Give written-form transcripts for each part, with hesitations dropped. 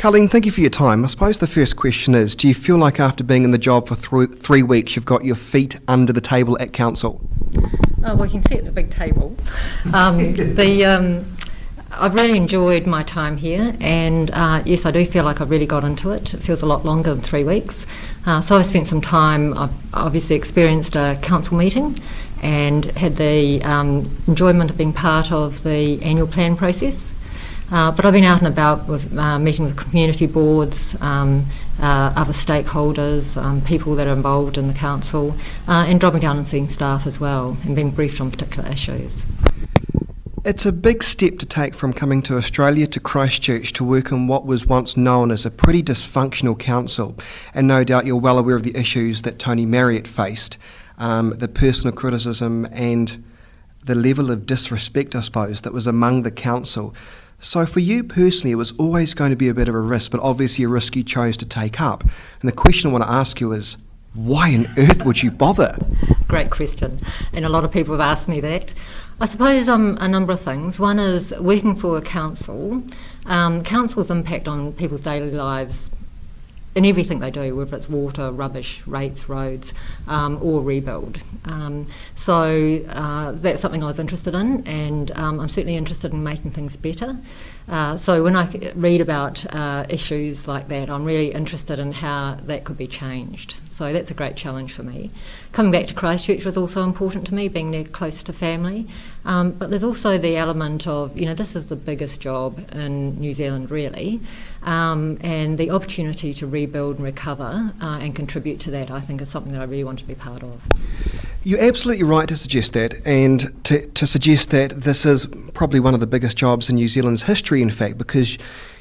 Karleen, thank you for your time. I suppose the first question is, do you feel like after being in the job for 3 weeks you've got your feet under the table at council? Oh, well, you can see it's a big table. I've really enjoyed my time here, and yes, I do feel like I've really got into it. It feels a lot longer than 3 weeks. So I spent some time, I've obviously experienced a council meeting and had the enjoyment of being part of the annual plan process. But I've been out and about with meeting with community boards, other stakeholders, people that are involved in the council, and dropping down and seeing staff as well, and being briefed on particular issues. It's a big step to take from coming to Australia to Christchurch to work in what was once known as a pretty dysfunctional council, and no doubt you're well aware of the issues that Tony Marriott faced, the personal criticism and the level of disrespect, I suppose, that was among the council. So for you personally, it was always going to be a bit of a risk, but obviously a risk you chose to take up. And the question I want to ask you is, why on earth would you bother? Great question, and a lot of people have asked me that. I suppose a number of things. One is working for a council. Council's impact on people's daily lives in everything they do, whether it's water, rubbish, rates, roads, or rebuild. So that's something I was interested in, and I'm certainly interested in making things better. So when I read about issues like that, I'm really interested in how that could be changed. So that's a great challenge for me. Coming back to Christchurch was also important to me, being there close to family. But there's also the element of, this is the biggest job in New Zealand, really. And the opportunity to rebuild and recover and contribute to that, I think, is something that I really want to be part of. You're absolutely right to suggest that, and to suggest that this is probably one of the biggest jobs in New Zealand's history, in fact, because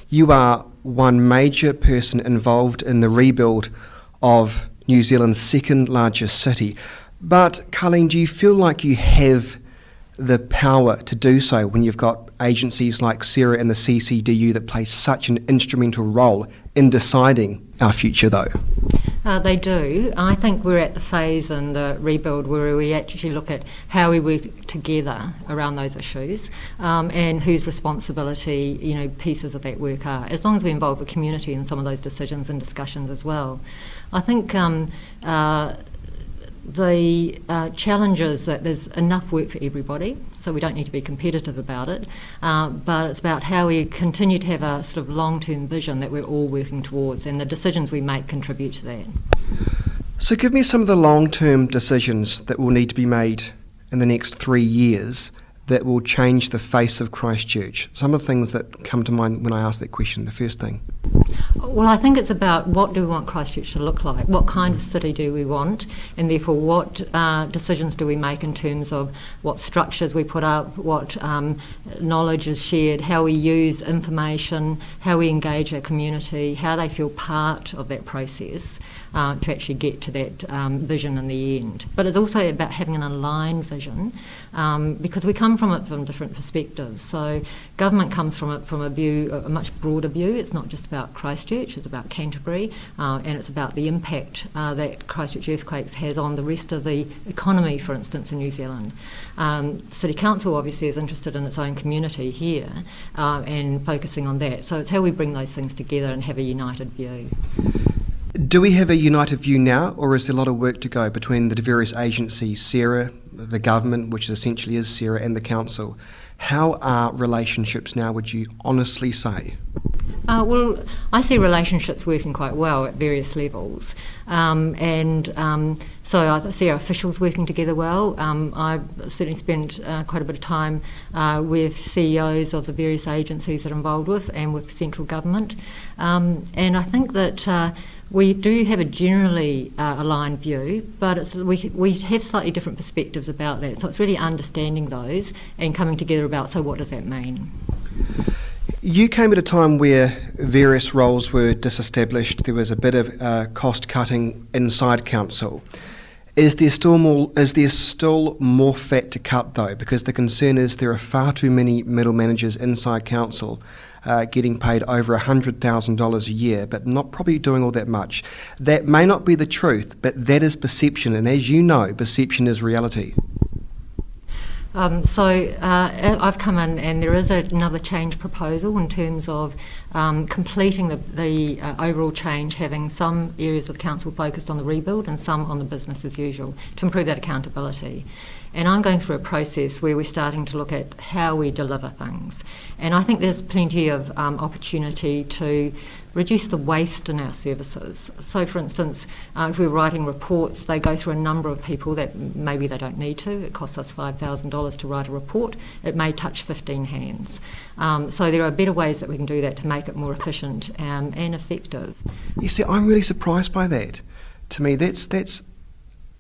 you are one major person involved in the rebuild of New Zealand's second largest city. But Karleen, do you feel like you have the power to do so when you've got agencies like SERA and the CCDU that play such an instrumental role in deciding our future, though? They do. I think we're at the phase in the rebuild where we actually look at how we work together around those issues, and whose responsibility, pieces of that work are, as long as we involve the community in some of those decisions and discussions as well. I think the challenge is that there's enough work for everybody, so we don't need to be competitive about it, but it's about how we continue to have a sort of long-term vision that we're all working towards, and the decisions we make contribute to that. So give me some of the long-term decisions that will need to be made in the next 3 years that will change the face of Christchurch. Some of the things that come to mind when I ask that question, the first thing. Well, I think it's about what do we want Christchurch to look like? What kind of city do we want? And therefore, what decisions do we make in terms of what structures we put up, what knowledge is shared, how we use information, how we engage our community, how they feel part of that process to actually get to that vision in the end. But it's also about having an aligned vision because we come from it from different perspectives. So government comes from it from a much broader view. It's not just about Christchurch, it's about Canterbury, and it's about the impact that Christchurch earthquakes has on the rest of the economy, for instance, in New Zealand. City Council obviously is interested in its own community here and focusing on that. So it's how we bring those things together and have a united view. Do we have a united view now, or is there a lot of work to go between the various agencies, SERA, the government, which essentially is SERA, and the council? How are relationships now, would you honestly say? Well, I see relationships working quite well at various levels. So I see our officials working together well. I've certainly spent quite a bit of time with CEOs of the various agencies that are involved with and with central government. And I think that we do have a generally aligned view, but we have slightly different perspectives about that. So it's really understanding those and coming together about, so what does that mean? You came at a time where various roles were disestablished. There was a bit of cost cutting inside council. Is there still more fat to cut, though? Because the concern is there are far too many middle managers inside council getting paid over $100,000 a year, but not probably doing all that much. That may not be the truth, but that is perception, and as you know, perception is reality. I've come in, and there is another change proposal in terms of completing the overall change, having some areas of the council focused on the rebuild and some on the business as usual, to improve that accountability. And I'm going through a process where we're starting to look at how we deliver things. And I think there's plenty of opportunity to reduce the waste in our services. So, for instance, if we're writing reports, they go through a number of people that maybe they don't need to. It costs us $5,000 to write a report. It may touch 15 hands. So there are better ways that we can do that to make it more efficient and effective. You see, I'm really surprised by that. To me, that's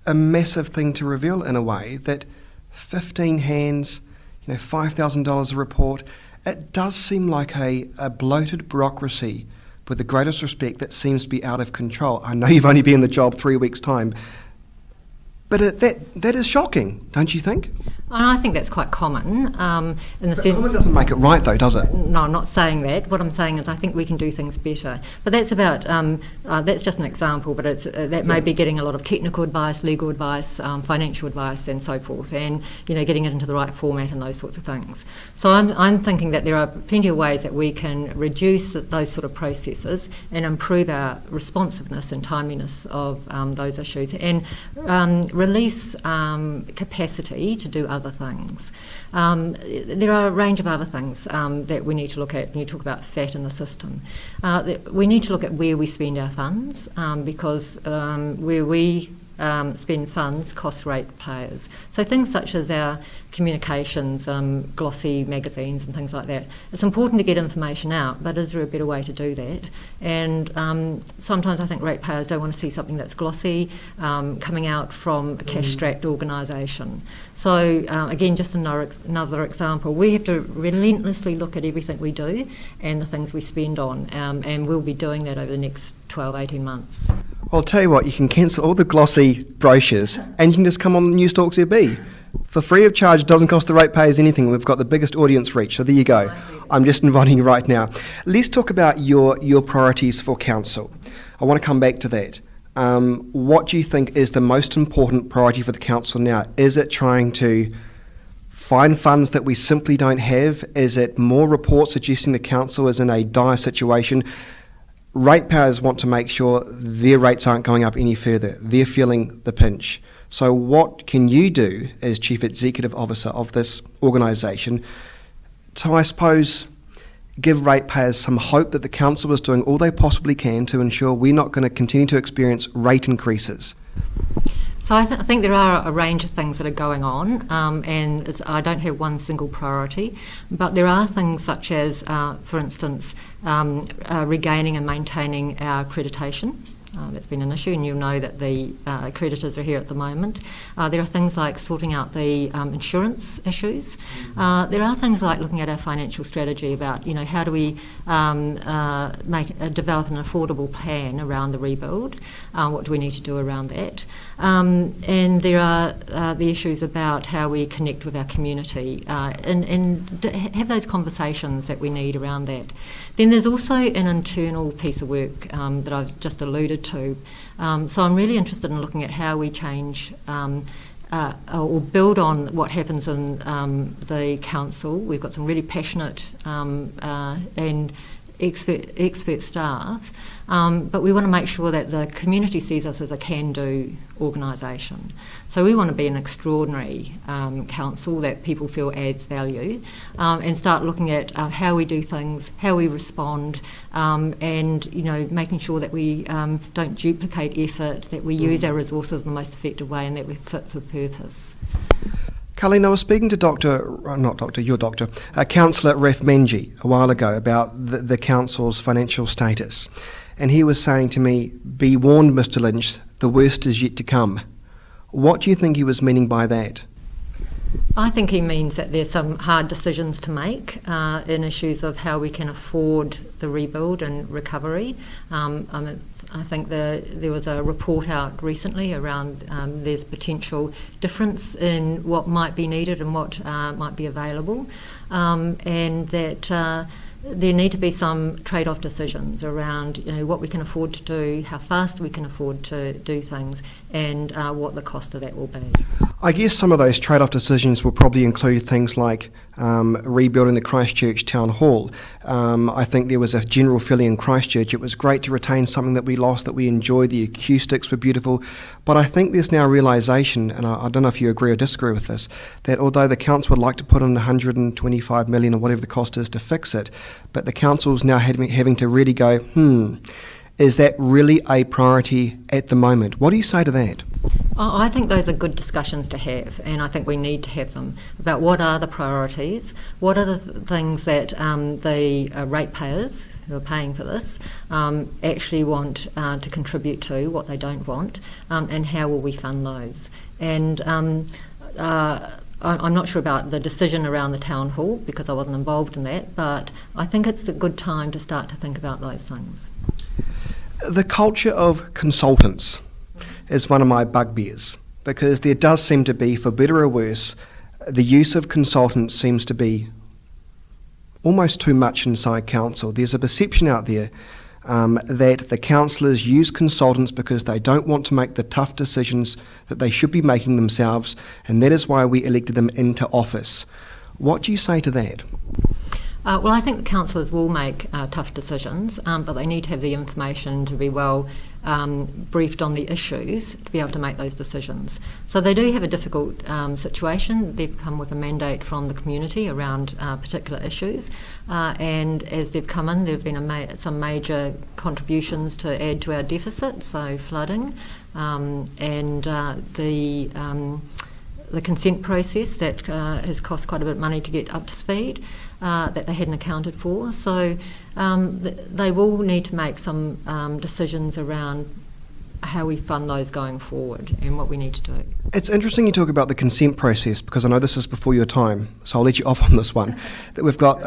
a massive thing to reveal, in a way, that 15 hands, $5,000 a report. It does seem like a bloated bureaucracy, with the greatest respect, that seems to be out of control. I know you've only been in the job 3 weeks' time, but that is shocking, don't you think? And I think that's quite common in the sense. Common doesn't make it right, though, does it? No, I'm not saying that. What I'm saying is I think we can do things better. But that's about that's just an example. But it's that may be getting a lot of technical advice, legal advice, financial advice, and so forth, and getting it into the right format and those sorts of things. So I'm thinking that there are plenty of ways that we can reduce those sort of processes and improve our responsiveness and timeliness of those issues, and release capacity to do other things. There are a range of other things that we need to look at when you talk about fat in the system. We need to look at where we spend our funds, because where we spend funds cost ratepayers. So things such as our communications, glossy magazines and things like that. It's important to get information out, but is there a better way to do that? And sometimes I think ratepayers don't want to see something that's glossy coming out from a cash-strapped organisation. So again, just another example, we have to relentlessly look at everything we do and the things we spend on, and we'll be doing that over the next 12, 18 months. Well, I'll tell you what, you can cancel all the glossy brochures and you can just come on NewstalkZB. For free of charge, it doesn't cost the ratepayers anything. We've got the biggest audience reach, so there you go. I'm just inviting you right now. Let's talk about your priorities for council. I want to come back to that. What do you think is the most important priority for the council now? Is it trying to find funds that we simply don't have? Is it more reports suggesting the council is in a dire situation? Ratepayers want to make sure their rates aren't going up any further. They're feeling the pinch. So what can you do as Chief Executive Officer of this organisation to, I suppose, give ratepayers some hope that the council is doing all they possibly can to ensure we're not going to continue to experience rate increases? So I think there are a range of things that are going on, and I don't have one single priority, but there are things such as, for instance, regaining and maintaining our accreditation. That's been an issue, and you'll know that the accreditors are here at the moment. There are things like sorting out the insurance issues. There are things like looking at our financial strategy about, how do we develop an affordable plan around the rebuild? What do we need to do around that? And there are the issues about how we connect with our community and have those conversations that we need around that. Then there's also an internal piece of work that I've just alluded to. So I'm really interested in looking at how we change or build on what happens in the council. We've got some really passionate and expert staff, but we want to make sure that the community sees us as a can-do organisation. So we want to be an extraordinary council that people feel adds value, and start looking at how we do things, how we respond, and making sure that we don't duplicate effort, that we use our resources in the most effective way, and that we're fit for purpose. Karleen, I was speaking to Councillor Raf Manji a while ago about the council's financial status, and he was saying to me, "Be warned, Mr. Lynch, the worst is yet to come." What do you think he was meaning by that? I think he means that there's some hard decisions to make in issues of how we can afford the rebuild and recovery. I think there was a report out recently around there's potential difference in what might be needed and what might be available, and that there need to be some trade-off decisions around, what we can afford to do, how fast we can afford to do things, and what the cost of that will be. I guess some of those trade-off decisions will probably include things like rebuilding the Christchurch Town Hall. I think there was a general feeling in Christchurch it was great to retain something that we lost, that we enjoyed, the acoustics were beautiful, but I think there's now a realisation, and I don't know if you agree or disagree with this, that although the council would like to put in 125 million or whatever the cost is to fix it, but the council's now having to really go, is that really a priority at the moment? What do you say to that? I think those are good discussions to have, and I think we need to have them about what are the priorities, what are the things that the ratepayers who are paying for this actually want to contribute to, what they don't want, and how will we fund those. And I'm not sure about the decision around the town hall because I wasn't involved in that, but I think it's a good time to start to think about those things. The culture of consultants is one of my bugbears, because there does seem to be, for better or worse, the use of consultants seems to be almost too much inside council. There's a perception out there that the councillors use consultants because they don't want to make the tough decisions that they should be making themselves, and that is why we elected them into office. What do you say to that? Well, I think the councillors will make tough decisions, but they need to have the information to be well briefed on the issues to be able to make those decisions. So they do have a difficult situation. They've come with a mandate from the community around particular issues, and as they've come in, there have been some major contributions to add to our deficit, so flooding, and the consent process that has cost quite a bit of money to get up to speed, that they hadn't accounted for. So they will need to make some decisions around how we fund those going forward and what we need to do. It's interesting you talk about the consent process, because I know this is before your time, so I'll let you off on this one. That we've got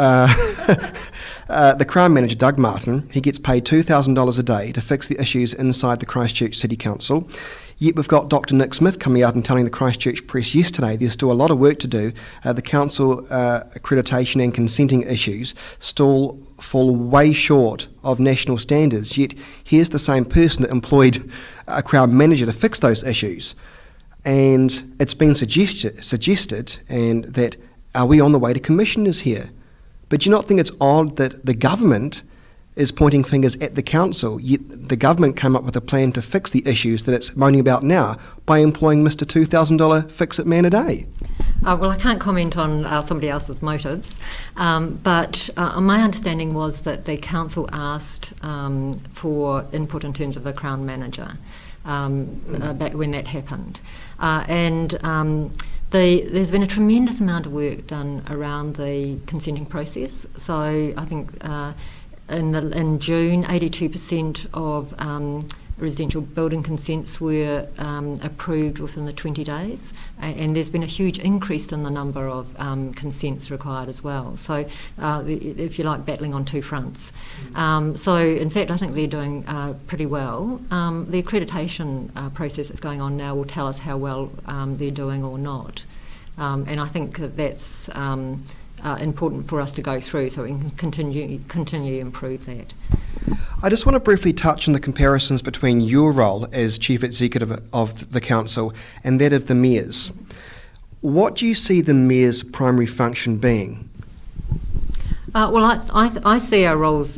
the Crown manager, Doug Martin. He gets paid $2,000 a day to fix the issues inside the Christchurch City Council. Yet we've got Dr Nick Smith coming out and telling the Christchurch Press yesterday there's still a lot of work to do. The council accreditation and consenting issues still fall way short of national standards, yet here's the same person that employed a Crown manager to fix those issues. And it's been suggested and that are we on the way to commissioners here? But do you not think it's odd that the government is pointing fingers at the council, yet the government came up with a plan to fix the issues that it's moaning about now by employing Mr $2,000 fix-it man a day? Well, I can't comment on somebody else's motives, but my understanding was that the council asked for input in terms of a Crown manager back when that happened. There's been a tremendous amount of work done around the consenting process. So I think in June, 82% of residential building consents were approved within the 20 days, and there's been a huge increase in the number of consents required as well. So, if you like, battling on two fronts. So, in fact, I think they're doing pretty well. The accreditation process that's going on now will tell us how well they're doing or not, and I think that's important for us to go through so we can continue to improve that. I just want to briefly touch on the comparisons between your role as Chief Executive of the Council and that of the Mirs. What do you see the Mirs' primary function being? Well, I see our roles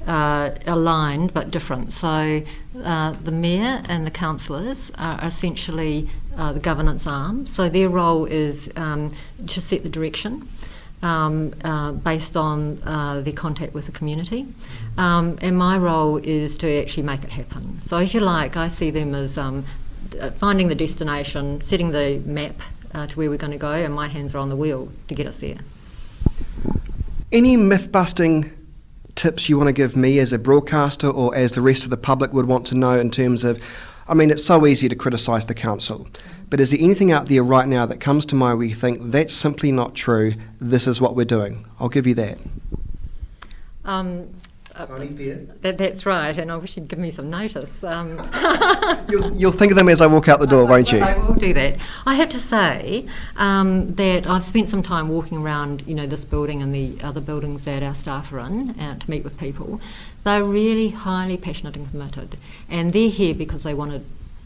aligned but different. So the Mayor and the councillors are essentially the governance arm. So their role is to set the direction based on their contact with the community. And my role is to actually make it happen. So if you like, I see them as finding the destination, setting the map to where we're going to go, and my hands are on the wheel to get us there. Any myth-busting tips you want to give me as a broadcaster or as the rest of the public would want to know in terms of, I mean, it's so easy to criticise the council, but is there anything out there right now that comes to mind where you think that's simply not true, this is what we're doing? I'll give you that. Only fair. That's right, and I wish you'd give me some notice. You'll think of them as I walk out the door, won't you? I will do that. I have to say that I've spent some time walking around, this building and the other buildings that our staff are in to meet with people. They're really highly passionate and committed, and they're here because they want to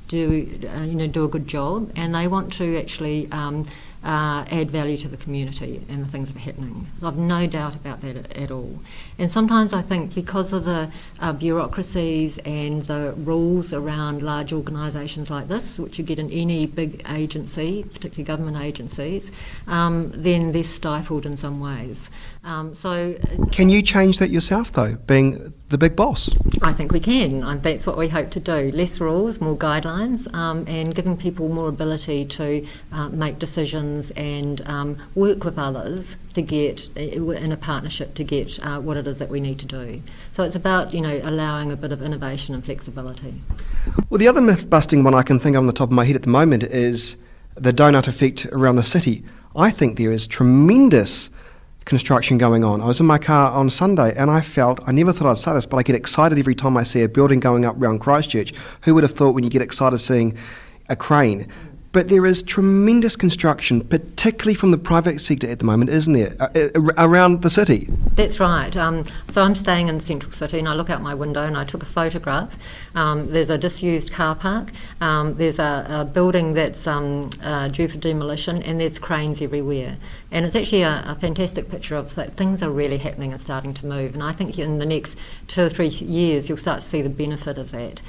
do a good job, and they want to actually add value to the community and the things that are happening. I've no doubt about that at all. And sometimes I think because of the bureaucracies and the rules around large organisations like this, which you get in any big agency, particularly government agencies, then they're stifled in some ways. Can you change that yourself, though, being the big boss? I think we can, and that's what we hope to do. Less rules, more guidelines, and giving people more ability to make decisions and work with others to get, in a partnership, to get what it is that we need to do. So it's about, allowing a bit of innovation and flexibility. Well, the other myth-busting one I can think of on the top of my head at the moment is the Doughnut Effect around the city. I think there is tremendous construction going on. I was in my car on Sunday and I never thought I'd say this, but I get excited every time I see a building going up around Christchurch. Who would have thought when you get excited seeing a crane? But there is tremendous construction, particularly from the private sector at the moment, isn't there, around the city? That's right. So I'm staying in Central City and I look out my window and I took a photograph. There's a disused car park, there's a building that's due for demolition, and there's cranes everywhere. And it's actually a fantastic picture of that things are really happening and starting to move. And I think in the next 2 or 3 years you'll start to see the benefit of that.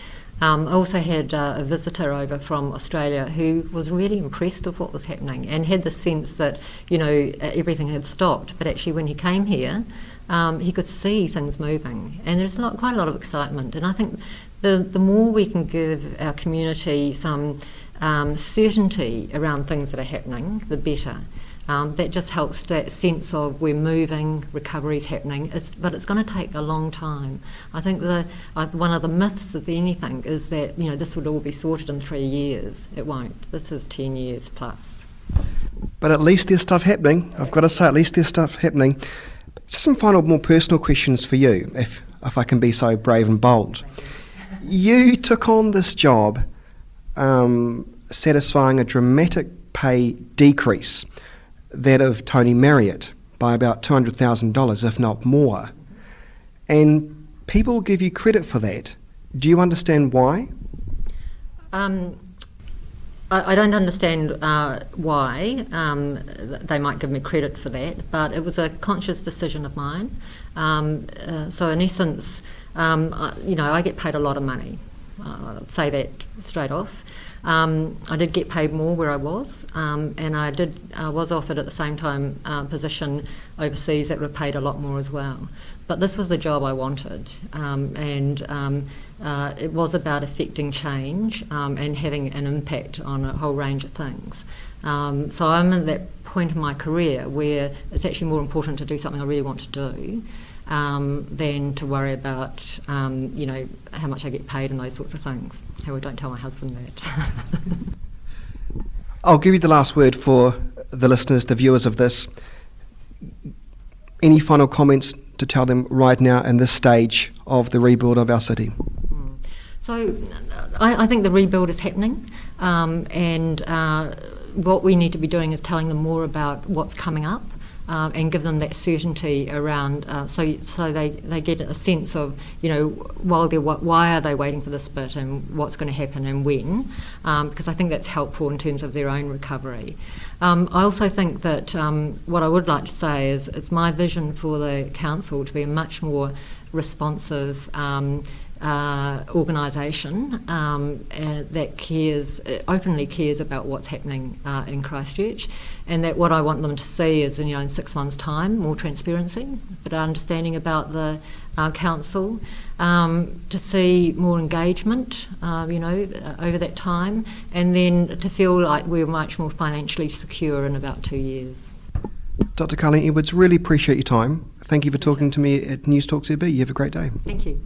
I also had a visitor over from Australia who was really impressed with what was happening and had the sense that, everything had stopped. But actually when he came here, he could see things moving. And there's quite a lot of excitement. And I think the more we can give our community some certainty around things that are happening, the better. That just helps that sense of we're moving, recovery's happening, but it's going to take a long time. I think one of the myths of anything is that this would all be sorted in 3 years. It won't. This is 10 years plus. But at least there's stuff happening. I've got to say, at least there's stuff happening. Just some final, more personal questions for you, if I can be so brave and bold. You took on this job satisfying a dramatic pay decrease, that of Tony Marriott, by about $200,000, if not more. And people give you credit for that. Do you understand why? I don't understand why they might give me credit for that, but it was a conscious decision of mine. So in essence, I get paid a lot of money. I'll say that straight off. I did get paid more where I was, and I was offered at the same time a position overseas that were paid a lot more as well. But this was the job I wanted, and it was about affecting change and having an impact on a whole range of things. So I'm at that point in my career where it's actually more important to do something I really want to do than to worry about, how much I get paid and those sorts of things. However, don't tell my husband that. I'll give you the last word for the listeners, the viewers of this. Any final comments to tell them right now in this stage of the rebuild of our city? So I think the rebuild is happening, and what we need to be doing is telling them more about what's coming up. And give them that certainty around, so they get a sense of, why are they waiting for this bit and what's going to happen and when, because I think that's helpful in terms of their own recovery. I also think that what I would like to say is it's my vision for the council to be a much more responsive organisation that openly cares about what's happening in Christchurch, and that what I want them to see is, in 6 months' time, more transparency, but understanding about the council, to see more engagement, over that time, and then to feel like we're much more financially secure in about 2 years. Dr. Karleen Edwards, really appreciate your time. Thank you for talking to me at NewstalkZB. You have a great day. Thank you.